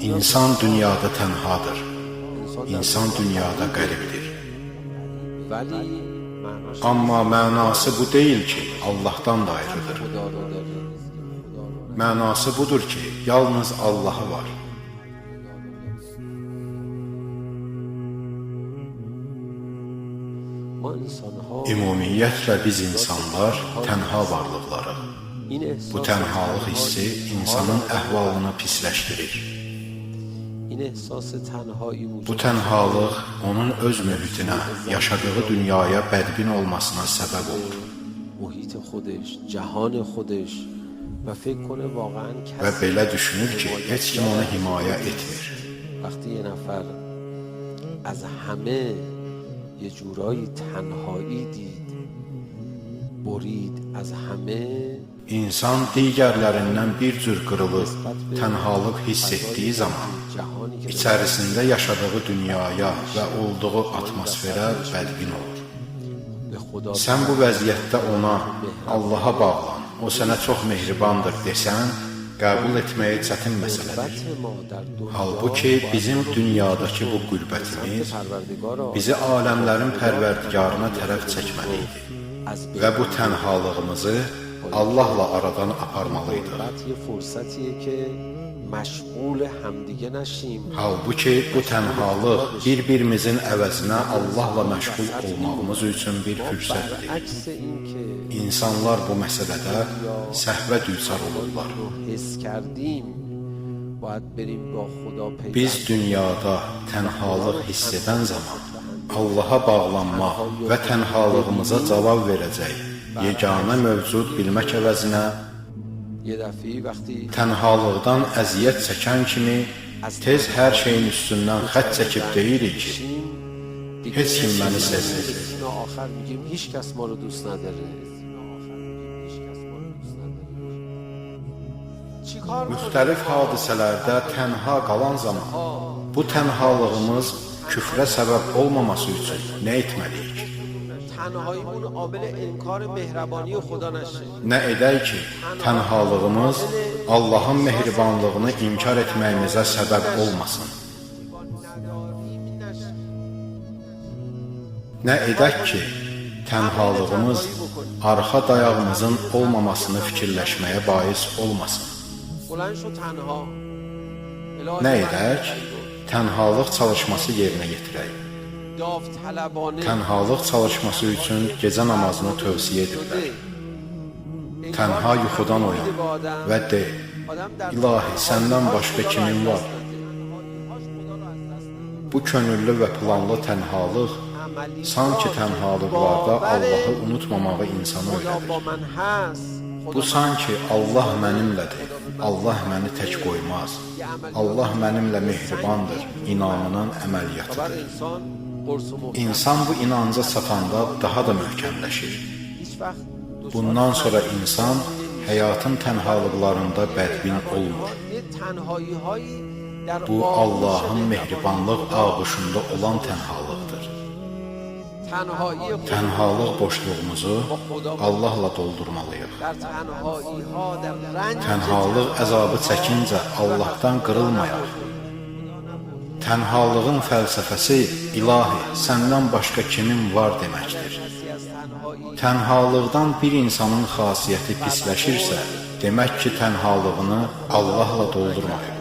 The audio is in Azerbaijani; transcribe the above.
İnsan dünyada tənhadır. İnsan dünyada qəribdir. Amma mənası bu deyil ki, Allahdan da ayrıdır. Mənası budur ki, yalnız Allahı var. Ümumiyyətlə biz insanlar tənha varlıqlarıq. Bu tənhalıq hissi insanın əhvalını pisləşdirir. Bu tənhalıq onun öz mühitinə, yaşadığı dünyaya bədbin olmasına səbəb olur. Və belə düşünür ki, heç kim onu himayə etmir. یه جورایی تنهایی دید برید از همه İnsan digərlərindən bir cür qırılıb, tənhalıq hiss etdiyi zaman, içərisində yaşadığı dünyaya və olduğu atmosferə bədbin olur. Sən bu vəziyyətdə ona, Allaha bağlan, o sənə çox mehribandır desən, qəbul etməyə çətin məsələdir. Halbuki bizim dünyadakı bu qürbətimiz bizi aləmlərin pərverdigarına tərəf çəkməliydi və bu tənhalığımızı Allahla aradan aparmalıydı. Halbuki bu tənhalıq bir-birimizin əvəzinə Allahla məşğul olmağımız üçün bir fürsətdir. İnsanlar bu məsələdə səhvə düçar olurlar. Biz dünyada tənhalıq hiss edən zaman Allaha bağlanmaq və tənhalığımıza cavab verəcək yeganə mövcud bilmək əvəzinə tənhalıqdan əziyyət çəkən kimi tez hər şeyin üstündən xət çəkib deyirik ki, heç kim məni sevmir. Müxtəlif hadisələrdə tənha qalan zaman bu tənhalığımız küfrə səbəb olmaması üçün nə etməliyik? Nə edək ki, tənhalığımız Allahın mehribanlığını inkar etməyimizə səbəb olmasın. Nə edək ki, tənhalığımız arxa dayağımızın olmamasını fikirləşməyə bais olmasın. Nə edək? Tənhalıq çalışması yerinə yetirək. Tənhalıq çalışması üçün gecə namazını tövsiyə edirlər. Tənha yuxudan oyan və de, İlahi, səndən başqa kimin var? Bu könüllü və planlı tənhalıq sanki tənhalıqlarda Allahı unutmamağı insana öyrədir. Bu sanki Allah mənimlədir, Allah məni tək qoymaz, Allah mənimlə mehribandır, inamının əməliyyatıdır. İnsan bu inanca çatanda daha da möhkəmləşir. Bundan sonra insan həyatın tənhalıqlarında bədbin olmur. Bu Allahın mehribanlıq ağuşunda olan tənhalıqdır. Tənhalıq boşluğumuzu Allahla doldurmalıyıq. Tənhalıq əzabı çəkincə Allahdan qırılmayaq. Tənhalığın fəlsəfəsi İlahi, səndən başqa kimin var deməkdir. Tənhalıqdan bir insanın xasiyyəti pisləşirsə, demək ki, tənhalığını Allahla doldurmayıb.